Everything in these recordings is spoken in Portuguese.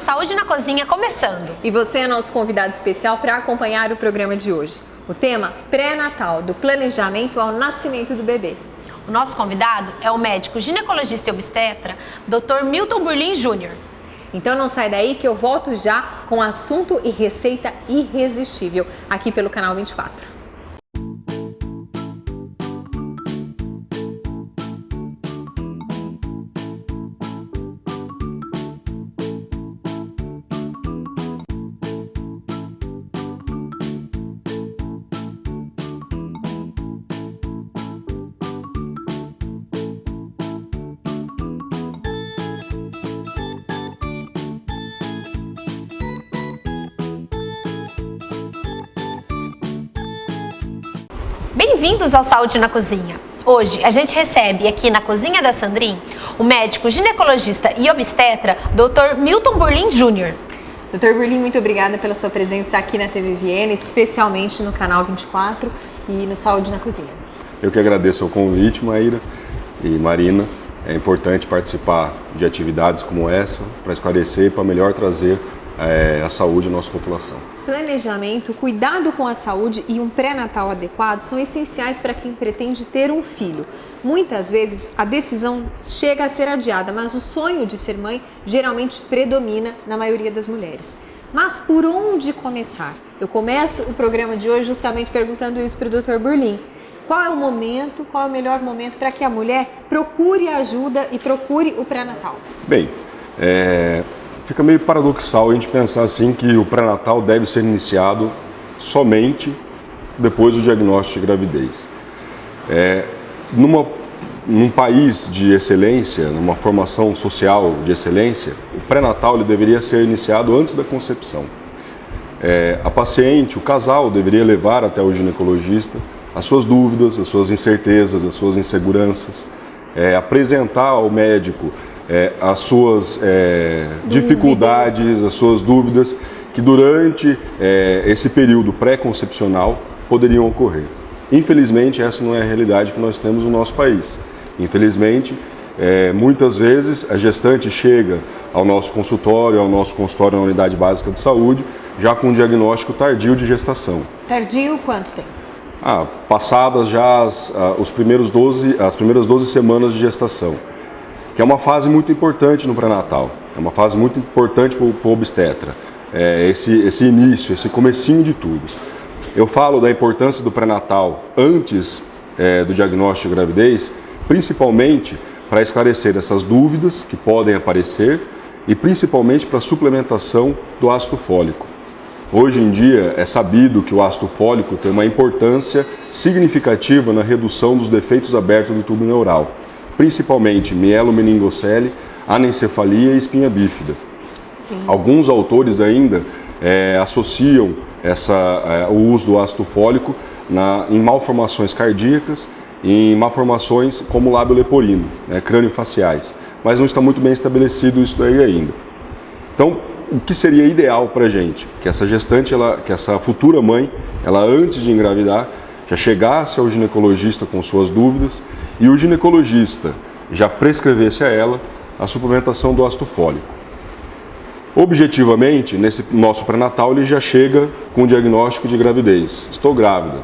Saúde na Cozinha começando. E você é nosso convidado especial para acompanhar o programa de hoje. O tema pré-natal, do planejamento ao nascimento do bebê. O nosso convidado é o médico ginecologista e obstetra, Dr. Milton Burlin Jr. Então não sai daí que eu volto já com assunto e receita irresistível aqui pelo Canal 24. Bem-vindos ao Saúde na Cozinha. Hoje a gente recebe aqui na Cozinha da Sandrin o médico ginecologista e obstetra Dr. Milton Burlin Jr. Dr. Burlin, muito obrigada pela sua presença aqui na TV Viena, especialmente no Canal 24 e no Saúde na Cozinha. Eu que agradeço o convite, Maíra e Marina. É importante participar de atividades como essa para esclarecer e para melhor trazer a saúde à nossa população. Planejamento, cuidado com a saúde e um pré-natal adequado são essenciais para quem pretende ter um filho. Muitas vezes a decisão chega a ser adiada, mas o sonho de ser mãe geralmente predomina na maioria das mulheres. Mas por onde começar? Eu começo o programa de hoje justamente perguntando isso para o Dr. Burlin. Qual é o momento, qual é o melhor momento para que a mulher procure ajuda e procure o pré-natal? Bem, fica meio paradoxal a gente pensar assim que o pré-natal deve ser iniciado somente depois do diagnóstico de gravidez. Num país de excelência, numa formação social de excelência, o pré-natal ele deveria ser iniciado antes da concepção. A paciente, o casal, deveria levar até o ginecologista as suas dúvidas, as suas incertezas, as suas inseguranças, apresentar ao médico as suas dificuldades, as suas dúvidas, que durante esse período pré-concepcional poderiam ocorrer. Infelizmente, essa não é a realidade que nós temos no nosso país. Infelizmente, muitas vezes a gestante chega ao nosso consultório na unidade básica de saúde, já com um diagnóstico tardio de gestação. Tardio quanto tempo? Passadas já as primeiras 12 semanas de gestação, que é uma fase muito importante no pré-natal, é uma fase muito importante para o obstetra, esse início, esse comecinho de tudo. Eu falo da importância do pré-natal antes do diagnóstico de gravidez, principalmente para esclarecer essas dúvidas que podem aparecer e principalmente para a suplementação do ácido fólico. Hoje em dia é sabido que o ácido fólico tem uma importância significativa na redução dos defeitos abertos do tubo neural, principalmente mielomeningocele, anencefalia e espinha bífida. Sim. Alguns autores ainda associam o uso do ácido fólico em malformações cardíacas e em malformações como lábio leporino, crânio-faciais, mas não está muito bem estabelecido isso daí ainda. Então, o que seria ideal para a gente? Que essa gestante, que essa futura mãe, ela antes de engravidar, já chegasse ao ginecologista com suas dúvidas e o ginecologista já prescrevesse a ela a suplementação do ácido fólico. Objetivamente, nesse nosso pré-natal, ele já chega com o diagnóstico de gravidez. Estou grávida.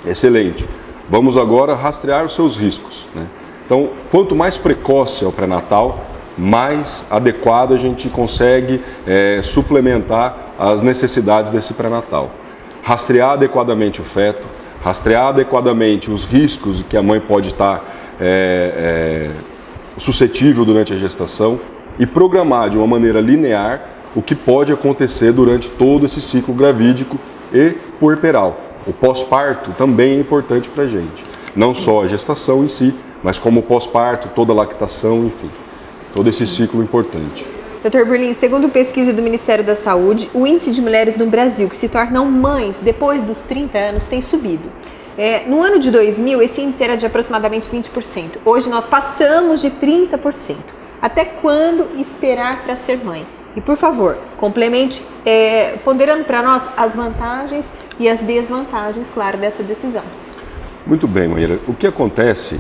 Excelente. Vamos agora rastrear os seus riscos, Então, quanto mais precoce é o pré-natal, mais adequado a gente consegue suplementar as necessidades desse pré-natal. Rastrear adequadamente o feto, rastrear adequadamente os riscos que a mãe pode estar suscetível durante a gestação e programar de uma maneira linear o que pode acontecer durante todo esse ciclo gravídico e puerperal. O pós-parto também é importante para a gente, não só a gestação em si, mas como o pós-parto, toda a lactação, enfim. Todo esse ciclo importante. Dr. Burlin, segundo pesquisa do Ministério da Saúde, o índice de mulheres no Brasil que se tornam mães depois dos 30 anos tem subido. No ano de 2000, esse índice era de aproximadamente 20%. Hoje nós passamos de 30%. Até quando esperar para ser mãe? E por favor, complemente, ponderando para nós as vantagens e as desvantagens, claro, dessa decisão. Muito bem, Maíra. O que acontece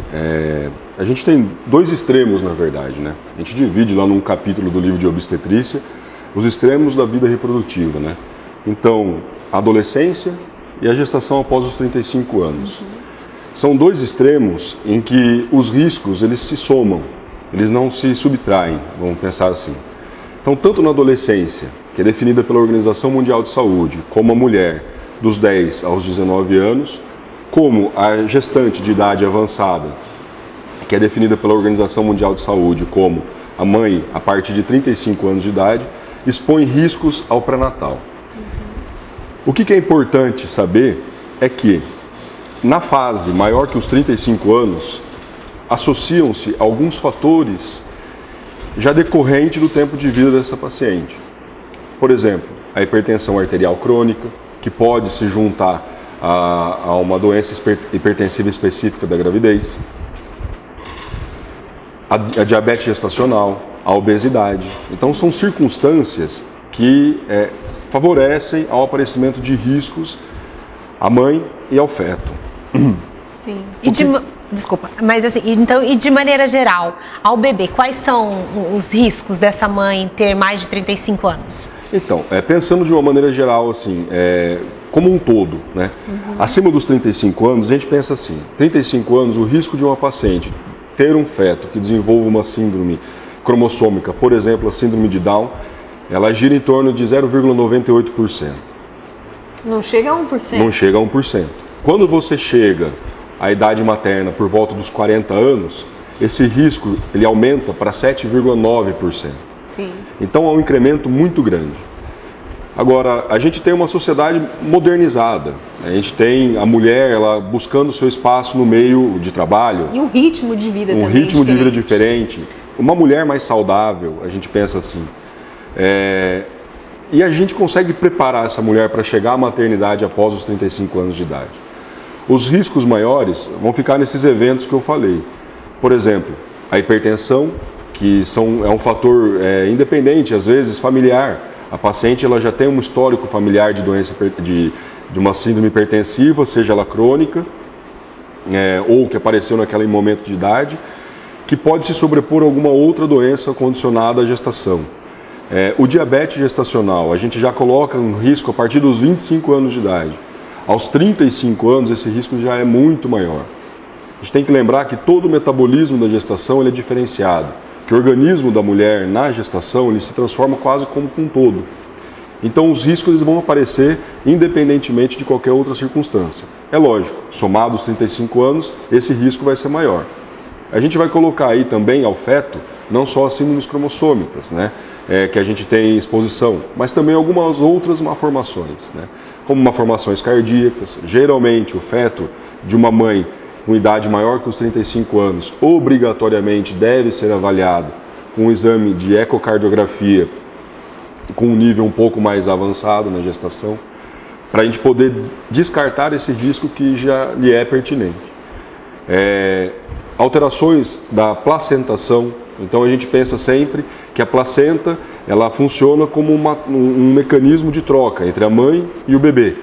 a gente tem dois extremos, na verdade, A gente divide lá num capítulo do livro de obstetrícia os extremos da vida reprodutiva, né? Então, a adolescência e a gestação após os 35 anos. São dois extremos em que os riscos, eles se somam, eles não se subtraem, vamos pensar assim. Então, tanto na adolescência, que é definida pela Organização Mundial de Saúde, como a mulher dos 10 aos 19 anos, como a gestante de idade avançada, que é definida pela Organização Mundial de Saúde como a mãe a partir de 35 anos de idade, expõe riscos ao pré-natal. O que é importante saber é que, na fase maior que os 35 anos, associam-se alguns fatores já decorrentes do tempo de vida dessa paciente. Por exemplo, a hipertensão arterial crônica, que pode se juntar a uma doença hipertensiva específica da gravidez, a diabetes gestacional, a obesidade. Então, são circunstâncias que favorecem ao aparecimento de riscos à mãe e ao feto. Sim. Desculpa, mas assim, então, e de maneira geral, ao bebê, quais são os riscos dessa mãe ter mais de 35 anos? Então, pensando de uma maneira geral, assim, como um todo, né? Acima dos 35 anos, a gente pensa assim, 35 anos, o risco de uma paciente ter um feto que desenvolva uma síndrome cromossômica, por exemplo, a síndrome de Down, ela gira em torno de 0,98%. Não chega a 1%? Não chega a 1%. Quando você chega à idade materna por volta dos 40 anos, esse risco ele aumenta para 7,9%. Sim. Então é um incremento muito grande. Agora, a gente tem uma sociedade modernizada. A gente tem a mulher ela buscando seu espaço no meio de trabalho. E um ritmo de vida também Um ritmo de vida diferente. Uma mulher mais saudável, a gente pensa assim. E a gente consegue preparar essa mulher para chegar à maternidade após os 35 anos de idade. Os riscos maiores vão ficar nesses eventos que eu falei. Por exemplo, a hipertensão, que é um fator independente, às vezes familiar. A paciente ela já tem um histórico familiar de doença de uma síndrome hipertensiva, seja ela crônica ou que apareceu naquele momento de idade, que pode se sobrepor a alguma outra doença condicionada à gestação. O diabetes gestacional, a gente já coloca um risco a partir dos 25 anos de idade. Aos 35 anos, esse risco já é muito maior. A gente tem que lembrar que todo o metabolismo da gestação ele é diferenciado, que o organismo da mulher na gestação ele se transforma quase como um todo. Então os riscos eles vão aparecer independentemente de qualquer outra circunstância. É lógico, somado aos 35 anos, esse risco vai ser maior. A gente vai colocar aí também ao feto, não só as síndromes cromossômicas, né, que a gente tem exposição, mas também algumas outras malformações, né, como malformações cardíacas. Geralmente o feto de uma mãe com idade maior que os 35 anos, obrigatoriamente deve ser avaliado com um exame de ecocardiografia com um nível um pouco mais avançado na gestação, para a gente poder descartar esse risco que já lhe é pertinente. Alterações da placentação, então a gente pensa sempre que a placenta ela funciona como um mecanismo de troca entre a mãe e o bebê.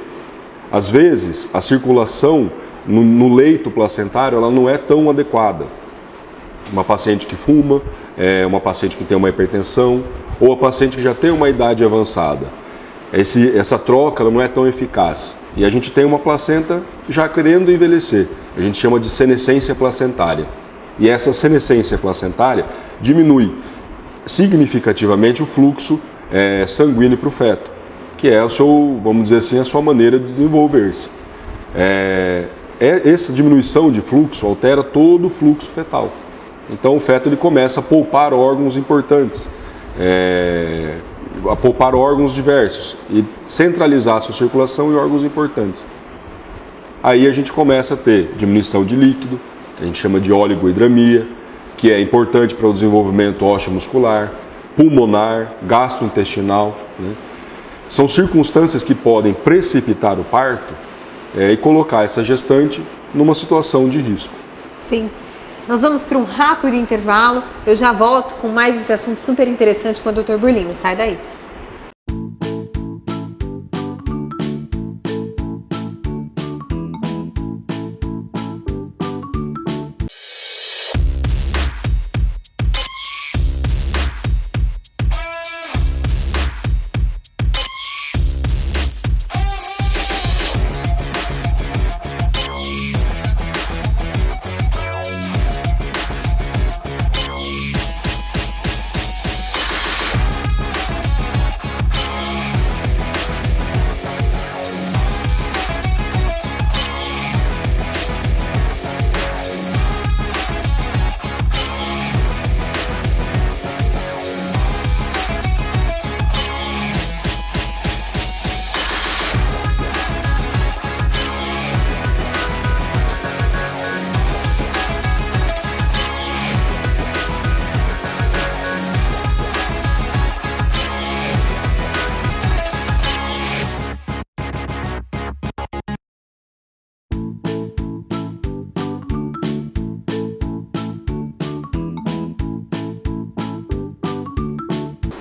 Às vezes, a circulação no leito placentário ela não é tão adequada. Uma paciente que fuma, uma paciente que tem uma hipertensão, ou a paciente que já tem uma idade avançada. Essa troca ela não é tão eficaz. E a gente tem uma placenta já querendo envelhecer. A gente chama de senescência placentária. E essa senescência placentária diminui significativamente o fluxo sanguíneo para o feto, que é vamos dizer assim, a sua maneira de desenvolver-se. Essa diminuição de fluxo altera todo o fluxo fetal. Então o feto ele começa a poupar órgãos importantes, a poupar órgãos diversos e centralizar a sua circulação em órgãos importantes. Aí a gente começa a ter diminuição de líquido, que a gente chama de oligohidramia, que é importante para o desenvolvimento ósseo-muscular, pulmonar, gastrointestinal, né? São circunstâncias que podem precipitar o parto e colocar essa gestante numa situação de risco. Sim. Nós vamos para um rápido intervalo. Eu já volto com mais esse assunto super interessante com o Dr. Burlin. Não sai daí.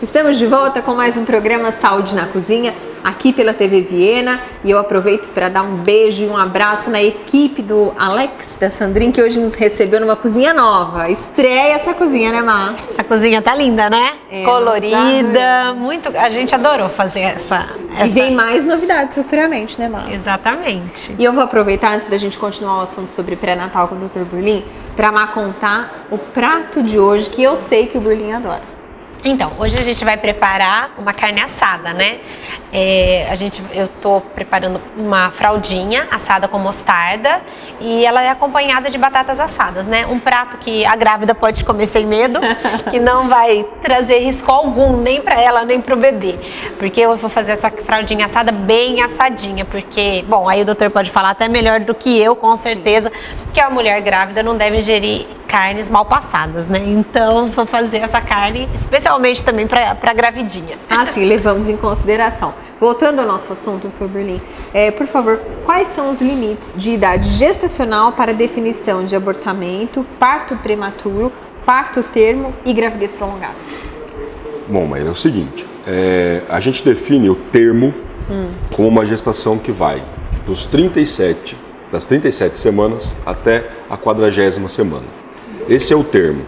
Estamos de volta com mais um programa Saúde na Cozinha, aqui pela TV Viena. E eu aproveito para dar um beijo e um abraço na equipe do Alex, da Sandrine, que hoje nos recebeu numa cozinha nova. Estreia essa cozinha, né, Má? Essa cozinha tá linda, né? Colorida, muito. A gente adorou fazer essa. E vem mais novidades futuramente, né, Má? Exatamente. E eu vou aproveitar, antes da gente continuar o assunto sobre pré-natal com o Dr. Burlin, para Má contar o prato de hoje, que eu sei que o Burlin adora. Então, hoje a gente vai preparar uma carne assada, né? Eu tô preparando uma fraldinha assada com mostarda e ela é acompanhada de batatas assadas, né? Um prato que a grávida pode comer sem medo, que não vai trazer risco algum, nem para ela, nem para o bebê. Porque eu vou fazer essa fraldinha assada bem assadinha, porque, bom, aí o doutor pode falar até melhor do que eu, com certeza, que a mulher grávida não deve ingerir carnes mal passadas, né? Então, vou fazer essa carne especialmente também para gravidinha. Ah, sim, levamos em consideração. Voltando ao nosso assunto, Dr. Burlin, por favor, quais são os limites de idade gestacional para definição de abortamento, parto prematuro, parto termo e gravidez prolongada? Bom, mas é o seguinte, a gente define o termo como uma gestação que vai das 37 semanas até a 40ª semana. Esse é o termo.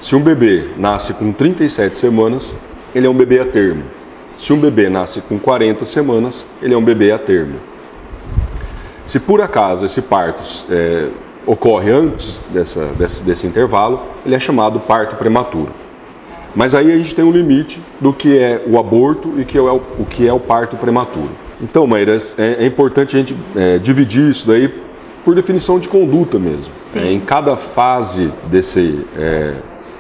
Se um bebê nasce com 37 semanas, ele é um bebê a termo. Se um bebê nasce com 40 semanas, ele é um bebê a termo. Se por acaso esse parto ocorre antes desse intervalo, ele é chamado parto prematuro. Mas aí a gente tem um limite do que é o aborto e o que é o parto prematuro. Então, Maíras, é importante a gente dividir isso daí por definição de conduta mesmo. Em cada fase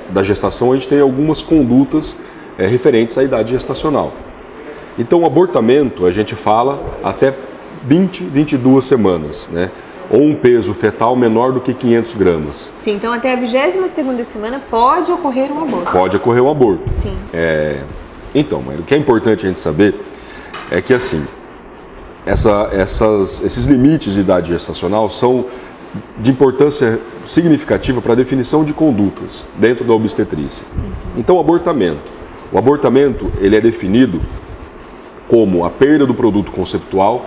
da gestação, a gente tem algumas condutas referentes à idade gestacional. Então, o abortamento, a gente fala até 22 semanas, né? Ou um peso fetal menor do que 500 gramas. Sim, então até a 22ª semana pode ocorrer um aborto. Pode ocorrer um aborto. Sim. Então, mas o que é importante a gente saber é que, assim, esses limites de idade gestacional são de importância significativa para a definição de condutas dentro da obstetrícia. Então, o abortamento ele é definido como a perda do produto conceptual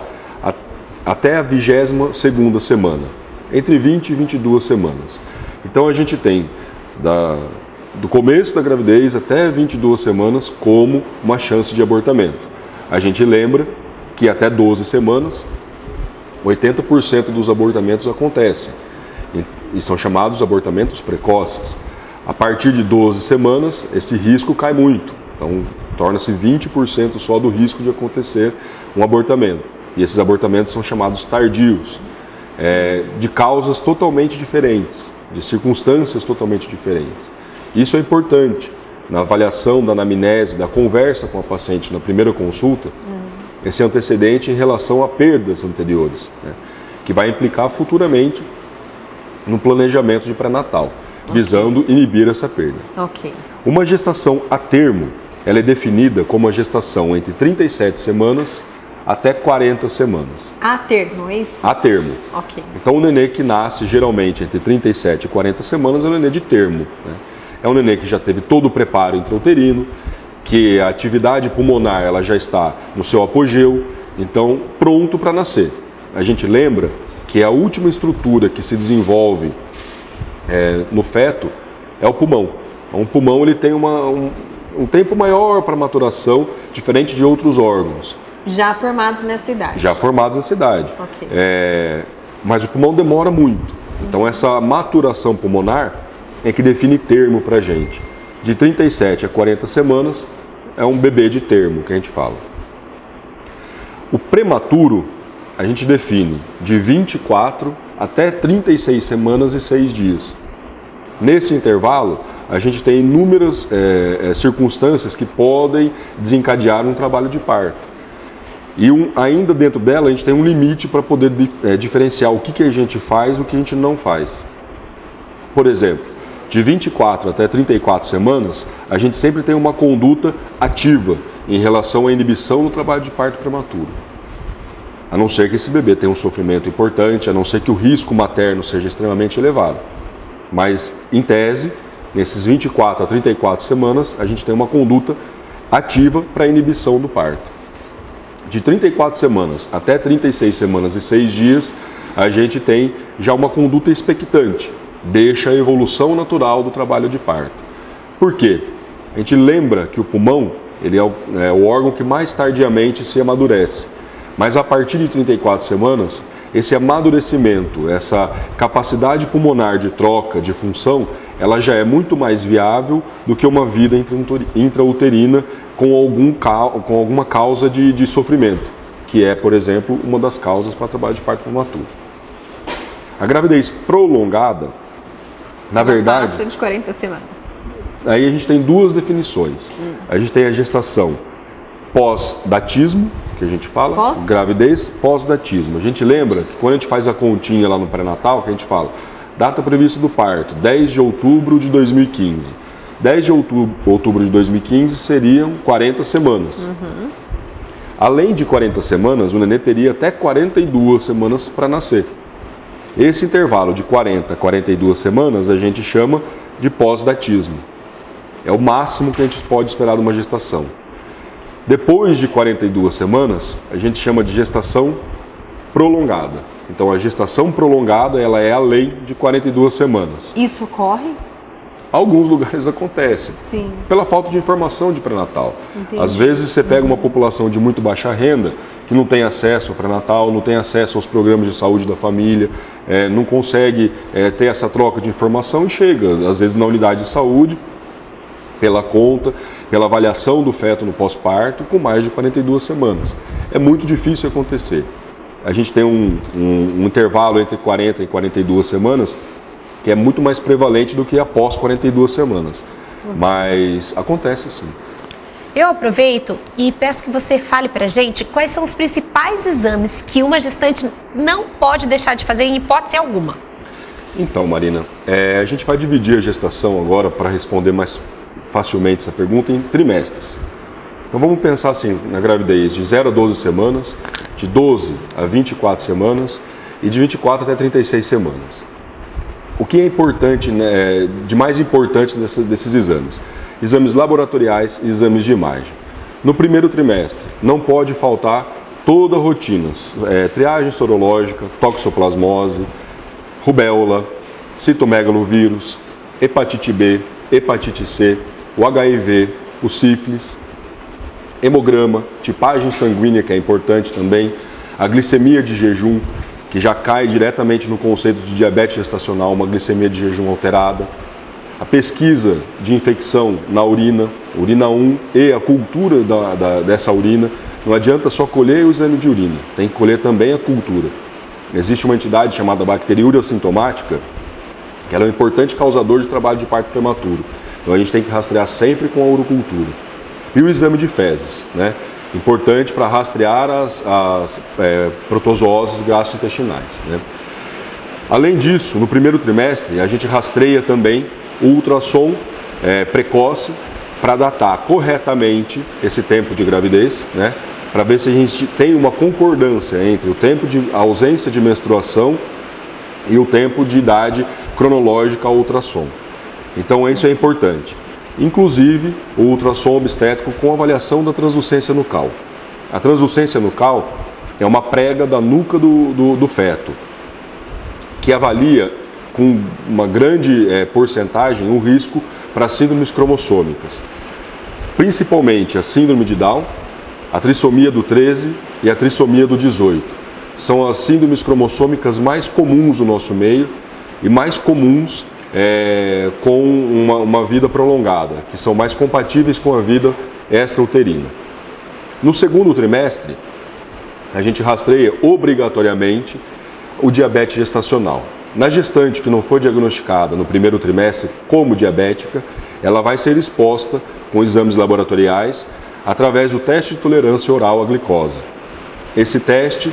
até a 22ª semana, entre 20 e 22 semanas. Então, a gente tem do começo da gravidez até 22 semanas como uma chance de abortamento. A gente lembra que até 12 semanas, 80% dos abortamentos acontecem e são chamados abortamentos precoces. A partir de 12 semanas, esse risco cai muito, então torna-se 20% só do risco de acontecer um abortamento. E esses abortamentos são chamados tardios, de causas totalmente diferentes, de circunstâncias totalmente diferentes. Isso é importante na avaliação da anamnese, da conversa com a paciente na primeira consulta, esse antecedente em relação a perdas anteriores, né, que vai implicar futuramente no planejamento de pré-natal, visando inibir essa perda. Uma gestação a termo, ela é definida como a gestação entre 37 semanas até 40 semanas. A termo, é isso? A termo. Então, o nenê que nasce geralmente entre 37 e 40 semanas é um nenê de termo, né? É um nenê que já teve todo o preparo intrauterino, que a atividade pulmonar ela já está no seu apogeu, então pronto para nascer. A gente lembra que a última estrutura que se desenvolve no feto é o pulmão. Então, o pulmão ele tem um tempo maior para maturação, diferente de outros órgãos. Já formados nessa idade. Já formados nessa idade. Mas o pulmão demora muito. Então essa maturação pulmonar é que define termo para a gente. De 37 a 40 semanas é um bebê de termo que a gente fala. O prematuro a gente define de 24 até 36 semanas e 6 dias. Nesse intervalo, a gente tem inúmeras circunstâncias que podem desencadear um trabalho de parto. E ainda dentro dela, a gente tem um limite para poder diferenciar o que a gente faz e o que a gente não faz. Por exemplo, de 24 até 34 semanas, a gente sempre tem uma conduta ativa em relação à inibição do trabalho de parto prematuro. A não ser que esse bebê tenha um sofrimento importante, a não ser que o risco materno seja extremamente elevado. Mas, em tese, nesses 24 a 34 semanas, a gente tem uma conduta ativa para inibição do parto. De 34 semanas até 36 semanas e 6 dias, a gente tem já uma conduta expectante, deixa a evolução natural do trabalho de parto. Por quê? A gente lembra que o pulmão ele é o órgão que mais tardiamente se amadurece, mas a partir de 34 semanas, esse amadurecimento, essa capacidade pulmonar de troca, de função, ela já é muito mais viável do que uma vida intrauterina com alguma causa de sofrimento, que é, por exemplo, uma das causas para trabalho de parto prematuro. A gravidez prolongada, na verdade... passa de 40 semanas. Aí a gente tem duas definições. A gente tem a gestação pós-datismo, que a gente fala, gravidez pós-datismo. A gente lembra que quando a gente faz a continha lá no pré-natal, que a gente fala, data prevista do parto, 10 de outubro de 2015. 10 de outubro de 2015 seriam 40 semanas. Além de 40 semanas, o nenê teria até 42 semanas para nascer. Esse intervalo de 40 a 42 semanas a gente chama de pós-datismo. É o máximo que a gente pode esperar de uma gestação. Depois de 42 semanas, a gente chama de gestação prolongada. Então, a gestação prolongada ela é além de 42 semanas. Isso ocorre? Alguns lugares acontece. Sim. Pela falta de informação de pré-natal. Entendi. Às vezes você pega uma população de muito baixa renda, que não tem acesso ao pré-natal, não tem acesso aos programas de saúde da família, não consegue ter essa troca de informação e chega, às vezes, na unidade de saúde, pela conta, pela avaliação do feto no pós-parto, com mais de 42 semanas. É muito difícil acontecer. A gente tem um intervalo entre 40 e 42 semanas, que é muito mais prevalente do que após 42 semanas. Mas acontece sim. Eu aproveito e peço que você fale pra gente quais são os principais exames que uma gestante não pode deixar de fazer em hipótese alguma. Então, Marina, a gente vai dividir a gestação agora, para responder mais facilmente essa pergunta, em trimestres. Então vamos pensar assim, na gravidez de 0 a 12 semanas, de 12 a 24 semanas e de 24 até 36 semanas. O que é importante, né, de mais importante desses exames? Exames laboratoriais e exames de imagem. No primeiro trimestre, não pode faltar toda a rotina, triagem sorológica, toxoplasmose, rubéola, citomegalovírus, hepatite B, hepatite C, o HIV, o sífilis, hemograma, tipagem sanguínea, que é importante também, a glicemia de jejum, que já cai diretamente no conceito de diabetes gestacional, uma glicemia de jejum alterada, a pesquisa de infecção na urina, urina 1 e a cultura dessa urina. Não adianta só colher o exame de urina, tem que colher também a cultura. Existe uma entidade chamada bacteriúria sintomática, que ela é um importante causador de trabalho de parto prematuro. Então a gente tem que rastrear sempre com a urocultura. E o exame de fezes, né? Importante para rastrear as protozooses gastrointestinais, né? Além disso, no primeiro trimestre, a gente rastreia também o ultrassom precoce para datar corretamente esse tempo de gravidez, né? Para ver se a gente tem uma concordância entre o tempo de ausência de menstruação e o tempo de idade cronológica ao ultrassom. Então isso é importante. Inclusive o ultrassom obstétrico com avaliação da translucência nucal. A translucência nucal é uma prega da nuca do feto, que avalia com uma grande porcentagem o risco para síndromes cromossômicas, principalmente a síndrome de Down, a trissomia do 13 e a trissomia do 18. São as síndromes cromossômicas mais comuns no nosso meio e mais comuns com uma vida prolongada, que são mais compatíveis com a vida extrauterina. No segundo trimestre, a gente rastreia obrigatoriamente o diabetes gestacional. Na gestante que não foi diagnosticada no primeiro trimestre como diabética, ela vai ser exposta com exames laboratoriais através do teste de tolerância oral à glicose. Esse teste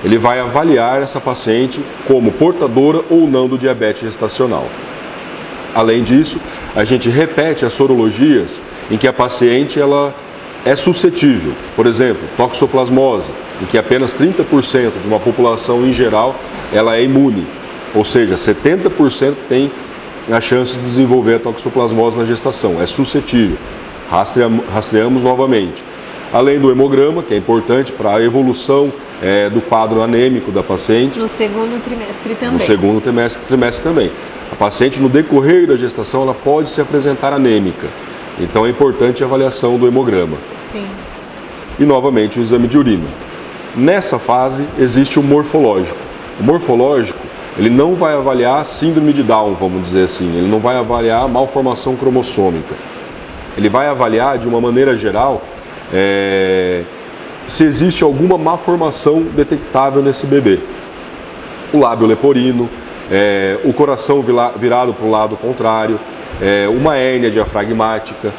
ele vai avaliar essa paciente como portadora ou não do diabetes gestacional. Além disso, a gente repete as sorologias em que a paciente ela é suscetível. Por exemplo, toxoplasmose, em que apenas 30% de uma população em geral ela é imune. Ou seja, 70% tem a chance de desenvolver a toxoplasmose na gestação, é suscetível. Rastreamos novamente. Além do hemograma, que é importante para a evolução do quadro anêmico da paciente. No segundo trimestre também. No segundo trimestre também. A paciente, no decorrer da gestação, ela pode se apresentar anêmica. Então é importante a avaliação do hemograma. Sim. E novamente o exame de urina. Nessa fase existe o morfológico. O morfológico, ele não vai avaliar síndrome de Down, vamos dizer assim. Ele não vai avaliar malformação cromossômica. Ele vai avaliar, de uma maneira geral, se existe alguma malformação detectável nesse bebê. O lábio leporino, o coração virado para o lado contrário, uma hérnia diafragmática,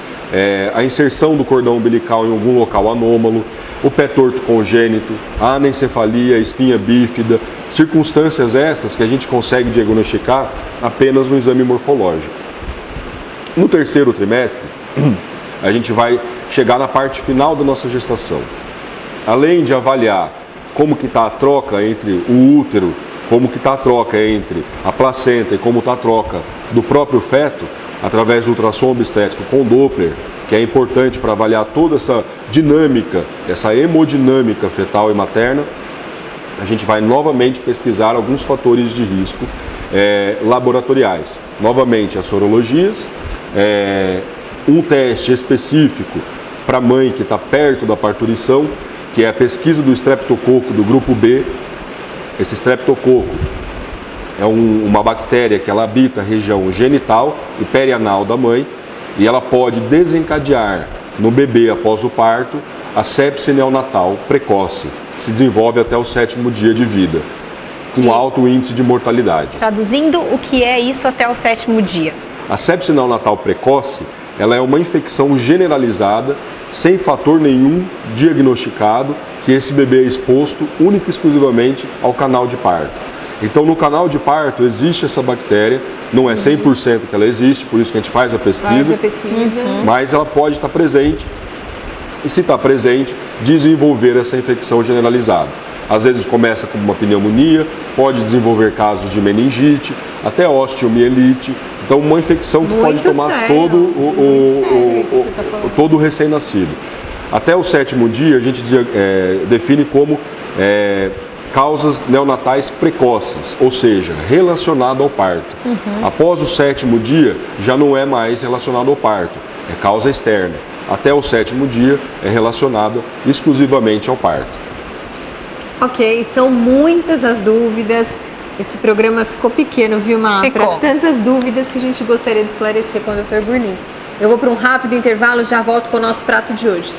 a inserção do cordão umbilical em algum local anômalo, o pé torto congênito, a anencefalia, a espinha bífida, circunstâncias estas que a gente consegue diagnosticar apenas no exame morfológico. No terceiro trimestre, a gente vai chegar na parte final da nossa gestação. Além de avaliar como que está a troca entre o útero, como que está a troca entre a placenta e como está a troca do próprio feto, através do ultrassom obstétrico com Doppler, que é importante para avaliar toda essa dinâmica, essa hemodinâmica fetal e materna, a gente vai novamente pesquisar alguns fatores de risco laboratoriais. Novamente, as sorologias, um teste específico para a mãe que está perto da parturição, que é a pesquisa do estreptococo do grupo B. Esse estreptococo é uma bactéria que ela habita a região genital e perianal da mãe e ela pode desencadear no bebê após o parto a sepse neonatal precoce, que se desenvolve até o 7º dia de vida, com alto índice de mortalidade. Traduzindo, o que é isso até o 7º dia? A sepse neonatal precoce, ela é uma infecção generalizada, sem fator nenhum diagnosticado, que esse bebê é exposto única e exclusivamente ao canal de parto. Então, no canal de parto existe essa bactéria, não é 100% que ela existe, por isso que a gente faz a pesquisa, mas ela pode estar presente e, se está presente, desenvolver essa infecção generalizada. Às vezes começa com uma pneumonia, pode desenvolver casos de meningite, até osteomielite. Então, uma infecção que pode tomar todo o recém-nascido. Até o 7º dia, a gente define como causas neonatais precoces, ou seja, relacionado ao parto. Após o 7º dia, já não é mais relacionado ao parto, é causa externa. Até o 7º dia, é relacionado exclusivamente ao parto. Ok, são muitas as dúvidas. Esse programa ficou pequeno, viu, Má? Para tantas dúvidas que a gente gostaria de esclarecer com o Dr. Burnim. Eu vou para um rápido intervalo e já volto com o nosso prato de hoje.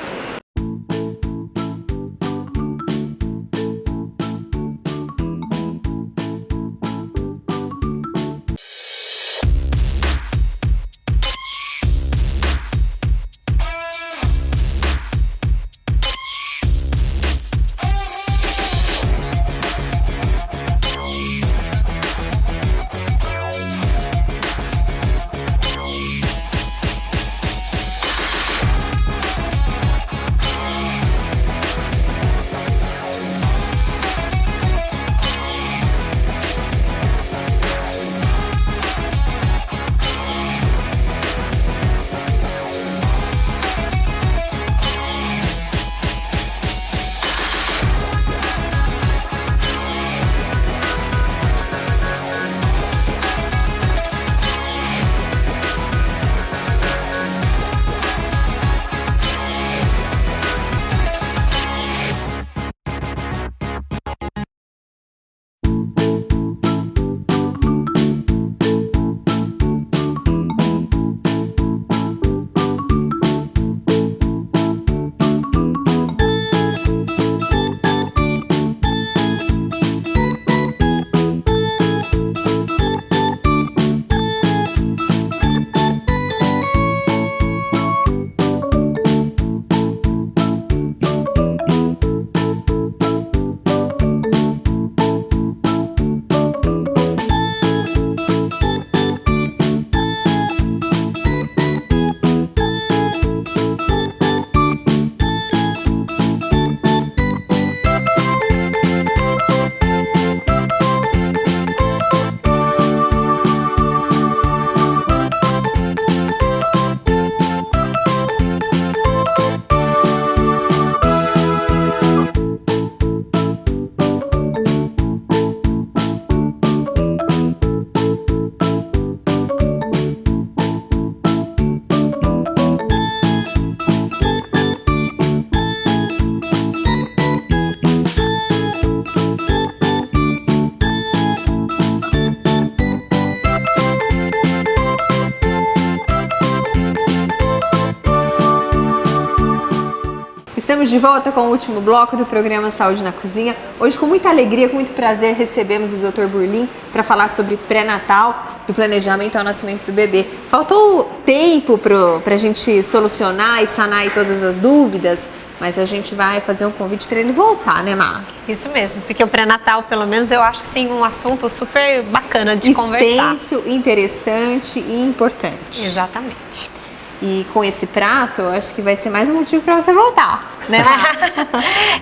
Estamos de volta com o último bloco do programa Saúde na Cozinha. Hoje, com muita alegria, com muito prazer, recebemos o Dr. Burlin para falar sobre pré-natal, do planejamento ao nascimento do bebê. Faltou tempo para a gente solucionar e sanar aí todas as dúvidas, mas a gente vai fazer um convite para ele voltar, né, Mar? Isso mesmo, porque o pré-natal, pelo menos, eu acho assim, um assunto super bacana de conversar. Extenso, interessante e importante. Exatamente. E com esse prato, eu acho que vai ser mais um motivo para você voltar, né, Mar?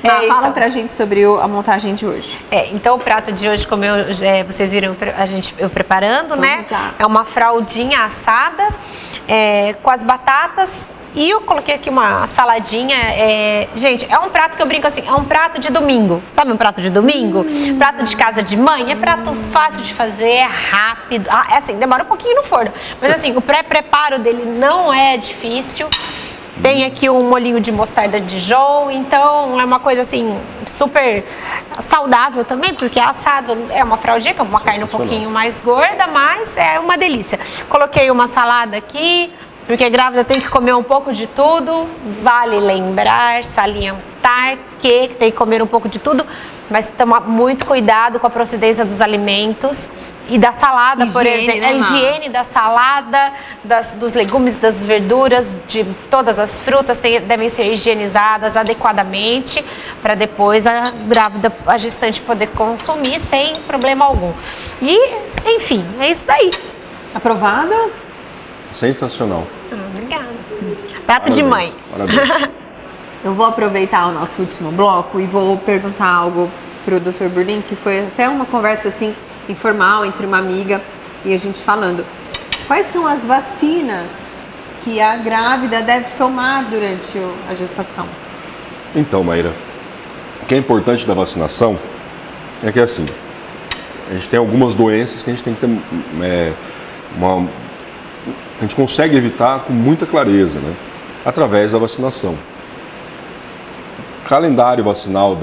Fala então, pra gente sobre a montagem de hoje. Então o prato de hoje, como vocês viram eu preparando, Vamos né? lá. É uma fraldinha assada com as batatas. E eu coloquei aqui uma saladinha. Gente, é um prato que eu brinco assim, é um prato de domingo. Sabe um prato de domingo? Prato de casa de mãe. É prato fácil de fazer, é rápido. É assim, demora um pouquinho no forno. Mas assim, o pré-preparo dele não é difícil. Tem aqui um molhinho de mostarda de Dijon, então é uma coisa assim, super saudável também, porque assado é uma fraldinha, que é uma carne um pouquinho mais gorda, mas é uma delícia. Coloquei uma salada aqui, porque grávida tem que comer um pouco de tudo. Vale lembrar, salientar que tem que comer um pouco de tudo, mas tomar muito cuidado com a procedência dos alimentos e da salada, por exemplo. Né, a higiene da salada, dos legumes, das verduras, de todas as frutas devem ser higienizadas adequadamente para depois a grávida, a gestante poder consumir sem problema algum. E, enfim, é isso daí. Aprovada? Sensacional. Obrigada. Prato de mãe. Parabéns. Eu vou aproveitar o nosso último bloco e vou perguntar algo pro Dr. Burlin, que foi até uma conversa assim informal entre uma amiga e a gente falando. Quais são as vacinas que a grávida deve tomar durante a gestação? Então, Maíra, o que é importante da vacinação é que assim, a gente tem algumas doenças que a gente tem que ter a gente consegue evitar com muita clareza, né? Através da vacinação. O calendário vacinal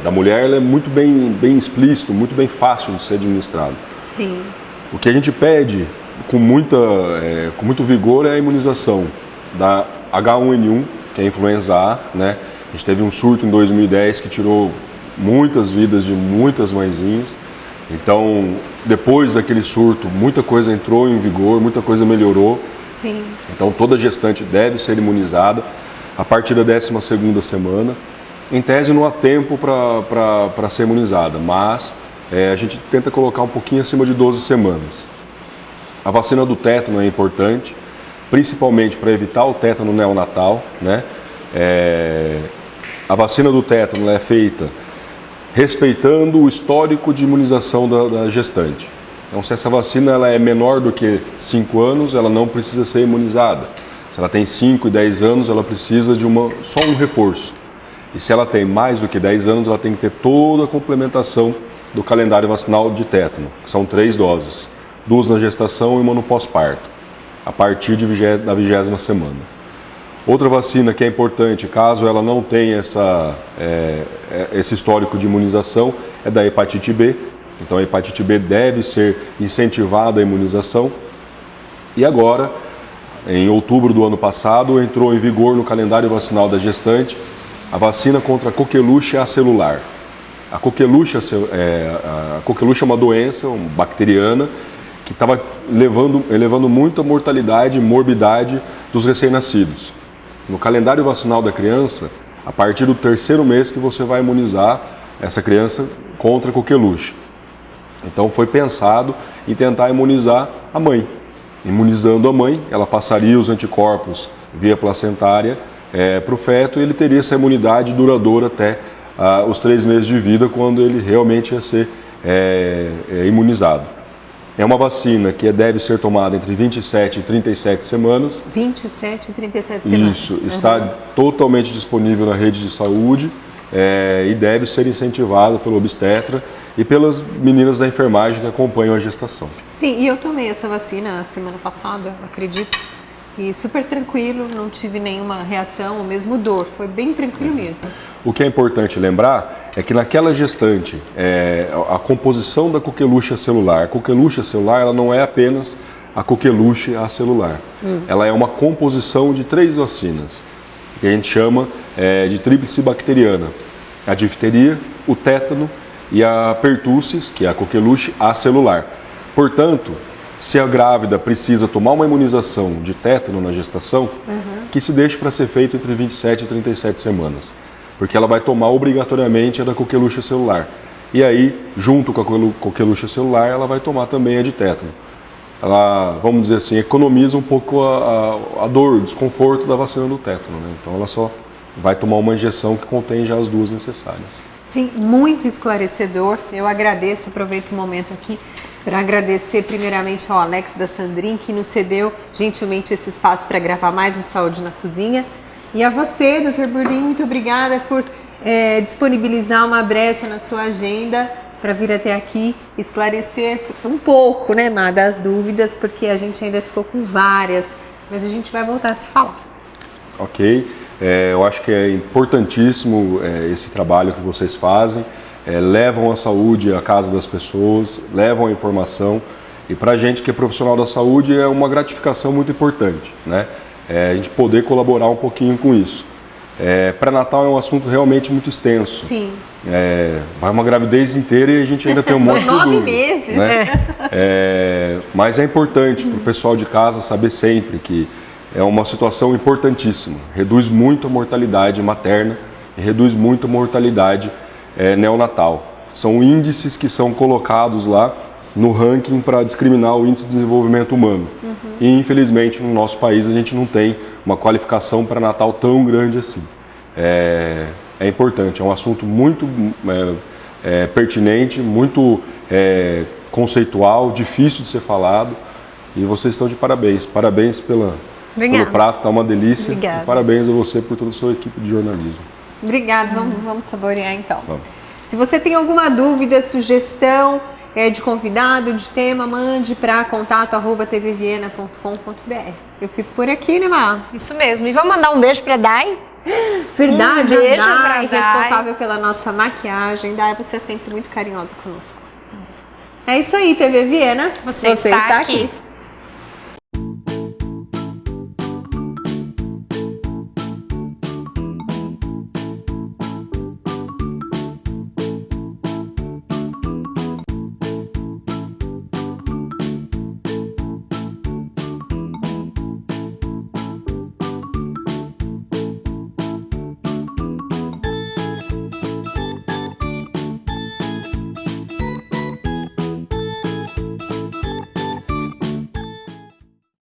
da mulher ela é muito bem explícito, muito bem fácil de ser administrado. Sim. O que a gente pede com muito vigor é a imunização da H1N1, que é a influenza A, né? A gente teve um surto em 2010 que tirou muitas vidas de muitas mãezinhas. Então, depois daquele surto, muita coisa entrou em vigor, muita coisa melhorou. Sim. Então, toda gestante deve ser imunizada a partir da 12ª semana. Em tese, não há tempo para ser imunizada, mas a gente tenta colocar um pouquinho acima de 12 semanas. A vacina do tétano é importante, principalmente para evitar o tétano neonatal, né? A vacina do tétano é feita respeitando o histórico de imunização da gestante. Então, se essa vacina ela é menor do que 5 anos, ela não precisa ser imunizada. Se ela tem 5 e 10 anos, ela precisa de só um reforço. E se ela tem mais do que 10 anos, ela tem que ter toda a complementação do calendário vacinal de tétano, que são 3 doses, 2 na gestação e 1 no pós-parto, a partir da 20ª semana. Outra vacina que é importante, caso ela não tenha esse histórico de imunização, é da hepatite B. Então a hepatite B deve ser incentivada a imunização. E agora, em outubro do ano passado, entrou em vigor no calendário vacinal da gestante a vacina contra a coqueluche acelular. A coqueluche é uma doença bacteriana que estava elevando muito a mortalidade e morbidade dos recém-nascidos. No calendário vacinal da criança, a partir do 3º mês que você vai imunizar essa criança contra a coqueluche. Então foi pensado em tentar imunizar a mãe. Imunizando a mãe, ela passaria os anticorpos via placentária para o feto e ele teria essa imunidade duradoura até os 3 meses de vida, quando ele realmente ia ser imunizado. É uma vacina que deve ser tomada entre 27 e 37 semanas. 27 e 37 semanas. Isso, está totalmente disponível na rede de saúde e deve ser incentivada pelo obstetra e pelas meninas da enfermagem que acompanham a gestação. Sim, e eu tomei essa vacina semana passada, acredito, e super tranquilo, não tive nenhuma reação ou mesmo dor, foi bem tranquilo mesmo. O que é importante lembrar é que naquela gestante, a composição da coqueluche acelular, a coqueluche acelular ela não é apenas a coqueluche acelular, ela é uma composição de 3 vacinas. que a gente chama de tríplice bacteriana. A difteria, o tétano e a pertussis, que é a coqueluche acelular. Portanto, se a grávida precisa tomar uma imunização de tétano na gestação, que se deixe para ser feito entre 27 e 37 semanas, porque ela vai tomar obrigatoriamente a da coqueluche acelular. E aí, junto com a coqueluche acelular, ela vai tomar também a de tétano. Ela, vamos dizer assim, economiza um pouco a dor, o desconforto da vacina do tétano, né? Então ela só vai tomar uma injeção que contém já as duas necessárias. Sim, muito esclarecedor. Eu agradeço, aproveito o momento aqui para agradecer primeiramente ao Alex da Sandrin, que nos cedeu gentilmente esse espaço para gravar mais um Saúde na Cozinha. E a você, Dr. Burdim, muito obrigada por disponibilizar uma brecha na sua agenda para vir até aqui esclarecer um pouco, né, Má, das dúvidas, porque a gente ainda ficou com várias, mas a gente vai voltar a se falar. Ok, eu acho que é importantíssimo esse trabalho que vocês fazem, levam a saúde à casa das pessoas, levam a informação, e para a gente que é profissional da saúde é uma gratificação muito importante, né? A gente poder colaborar um pouquinho com isso. Pré-natal é um assunto realmente muito extenso. Sim. Vai uma gravidez inteira e a gente ainda tem um monte de dúvidas. 9 meses, né? Mas é importante para o pessoal de casa saber sempre que é uma situação importantíssima. Reduz muito a mortalidade materna e reduz muito a mortalidade neonatal. São índices que são colocados lá no ranking para discriminar o índice de desenvolvimento humano. E infelizmente no nosso país a gente não tem uma qualificação pré-natal tão grande assim. É importante, é um assunto muito pertinente, muito conceitual, difícil de ser falado, e vocês estão de parabéns. Parabéns pelo prato, tá uma delícia. Obrigada. E parabéns a você por toda a sua equipe de jornalismo. Obrigada, vamos saborear então. Vamos. Se você tem alguma dúvida, sugestão de convidado, de tema, mande para contato@tvviena.com.br. Eu fico por aqui, né, Má? Isso mesmo. E vamos mandar um beijo para Dai? Verdade, beijo a pra Dai, Dai. responsável pela nossa maquiagem. Dai, você é sempre muito carinhosa conosco. É isso aí, TV Viena. Você está aqui.